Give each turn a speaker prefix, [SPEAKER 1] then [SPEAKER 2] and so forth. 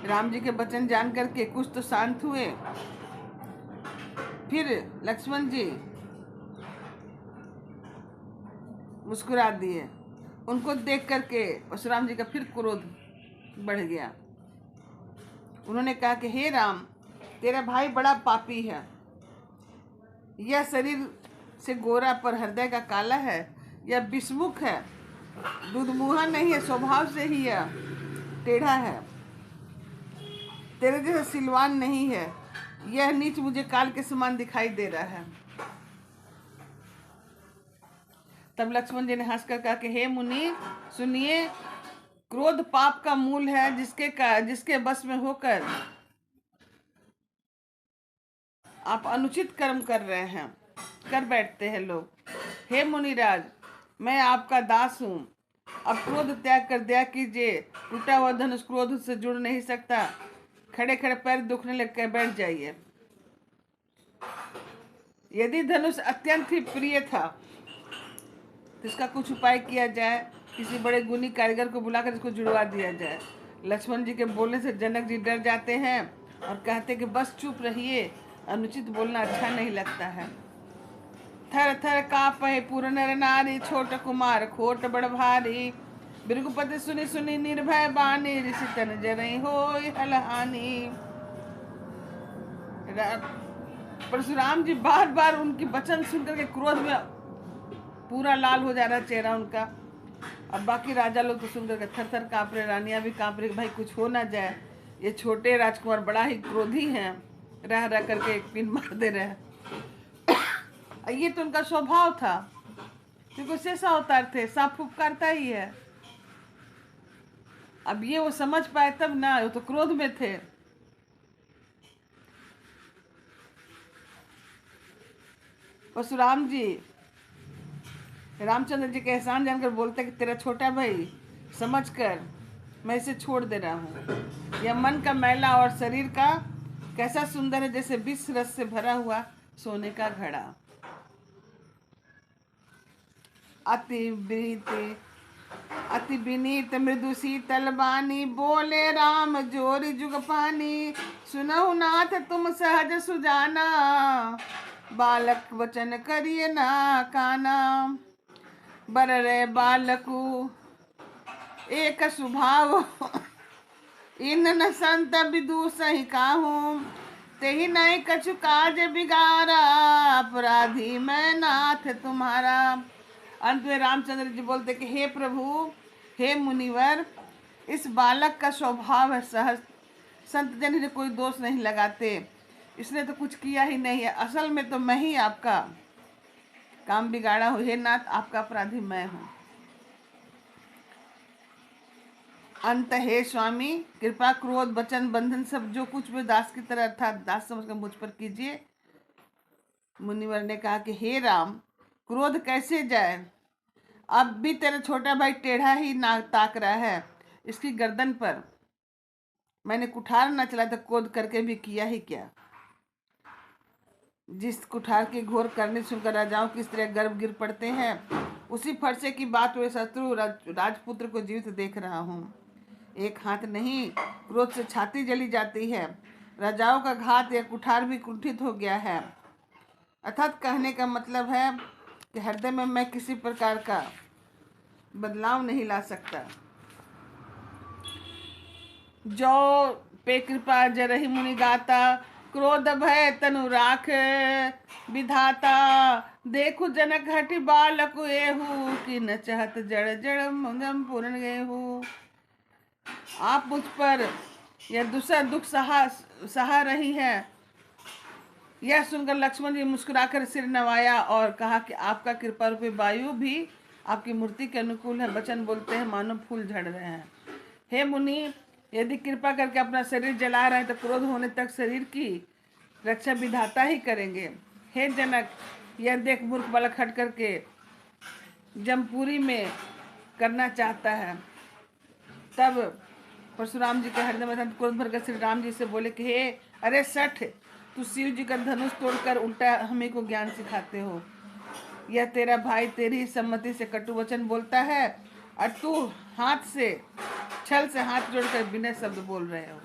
[SPEAKER 1] राम जी के वचन जान करके कुछ तो शांत हुए। फिर लक्ष्मण जी मुस्कुरा दिए। उनको देख करके परशुराम जी का फिर क्रोध बढ़ गया। उन्होंने कहा कि हे राम, तेरा भाई बड़ा पापी है। यह शरीर से गोरा पर हृदय का काला है। यह विषमुख है, दुधमुहा नहीं है, स्वभाव से ही यह टेढ़ा है। तेरे जैसा सिलवान नहीं है। यह नीच मुझे काल के समान दिखाई दे रहा है। तब लक्ष्मण जी ने हंसकर कहा कि हे मुनि सुनिए, क्रोध पाप का मूल है, जिसके बस में होकर आप अनुचित कर्म कर रहे हैं, कर बैठते हैं लोग। हे मुनिराज, मैं आपका दास हूँ। अब क्रोध त्याग कर दया कीजिए। टूटा हुआ धनुष क्रोध से जुड़ नहीं सकता। खड़े खड़े पैर दुखने लग कर बैठ जाइए। यदि धनुष अत्यंत ही प्रिय था तो इसका कुछ उपाय किया जाए। किसी बड़े गुणी कारीगर को बुलाकर इसको जुड़वा दिया जाए। लक्ष्मण जी के बोलने से जनक जी डर जाते हैं और कहते कि बस चुप रहिए, अनुचित बोलना अच्छा नहीं लगता है। थर थर कापै पूर्ण नर नारी, छोट कुमार खोट बड़ भारी। भृगुपति सुनि सुनि निर्भय बानी, ऋषि तन जरई होय हलहानि। परशुराम जी बार बार उनकी वचन सुनकर के क्रोध में पूरा लाल हो जा रहा चेहरा उनका। अब बाकी राजा लोग तो सुनकर के थर थर काँप रहे, रानियां भी काँप रही, भाई कुछ हो ना जाए। ये छोटे राजकुमार बड़ा ही क्रोधी हैं, रह रह करके एक पिन मार दे रहे हैं। ये तो उनका स्वभाव था, क्योंकि शेषा अवतार थे, सांप फुफकारता ही है। अब ये वो समझ पाए तब ना, वो तो क्रोध में थे। परशुराम जी रामचंद्र जी के एहसान जानकर बोलते कि तेरा छोटा भाई समझकर मैं इसे छोड़ दे रहा हूँ। यह मन का मैला और शरीर का कैसा सुंदर है, जैसे विष रस से भरा हुआ सोने का घड़ा। अति विनीत मृदु शीतल बानी, बोले राम जोरी जुग पानी। सुनहु नाथ तुम सहज सुजाना, बालक वचन करिए ना काना। बर रे बालकु एक स्वभाव, इन न संत विदु सही काहू। तेहि नहीं कछु काज बिगारा, अपराधी मैं नाथ तुम्हारा। अंत में रामचंद्र जी बोलते कि हे प्रभु, हे मुनिवर, इस बालक का स्वभाव है सहज, संत जन इन्हें कोई दोष नहीं लगाते, इसने तो कुछ किया ही नहीं है। असल में तो मैं ही आपका काम बिगाड़ा हूँ। हे नाथ, आपका अपराधी मैं हूँ। अंत हे स्वामी, कृपा क्रोध वचन बंधन सब जो कुछ भी दास की तरह अर्थात दास समझकर मुझ पर कीजिए। मुनिवर ने कहा कि हे राम, क्रोध कैसे जाए? अब भी तेरा छोटा भाई टेढ़ा ही नाक ताक रहा है। इसकी गर्दन पर मैंने कुठार न चला तो क्रोध करके भी किया ही क्या। जिस कुठार की घोर करने सुनकर राजाओं किस तरह गर्व गिर पड़ते हैं, उसी फरसे की बात हुए शत्रु राजपुत्र को जीवित देख रहा हूँ। एक हाथ नहीं, क्रोध से छाती जली जाती है। राजाओं का घात या कुठार भी कुंठित हो गया है। अर्थात कहने का मतलब है कि हृदय में मैं किसी प्रकार का बदलाव नहीं ला सकता। जो पे कृपा जरहि मुनि गाता, क्रोध भय तनु राख विधाता। देखु जनक हटि बालक एहू, कि न चाहत जड़ जड़ मगम पूर्ण गेहू। आप मुझ पर यह दूसरा दुख सहा रही है। यह सुनकर लक्ष्मण जी मुस्कुराकर सिर नवाया और कहा कि आपका कृपा रूपी वायु भी आपकी मूर्ति के अनुकूल है। वचन बोलते हैं मानो फूल झड़ रहे हैं। हे मुनि, यदि कृपा करके अपना शरीर जला रहे हैं तो क्रोध होने तक शरीर की रक्षा विधाता ही करेंगे। हे जनक, यह देख मूर्ख बालक हट करके जमपुरी में करना चाहता है। तब परशुराम जी के हृदय में क्रोध भरकर श्री राम जी से बोले कि हे अरे सठ, तू शिव जी का धनुष तोड़कर उल्टा हमें को ज्ञान सिखाते हो। यह तेरा भाई तेरी सम्मति से कटु वचन बोलता है और तू हाथ से छल से हाथ जोड़कर बिना शब्द बोल रहे हो।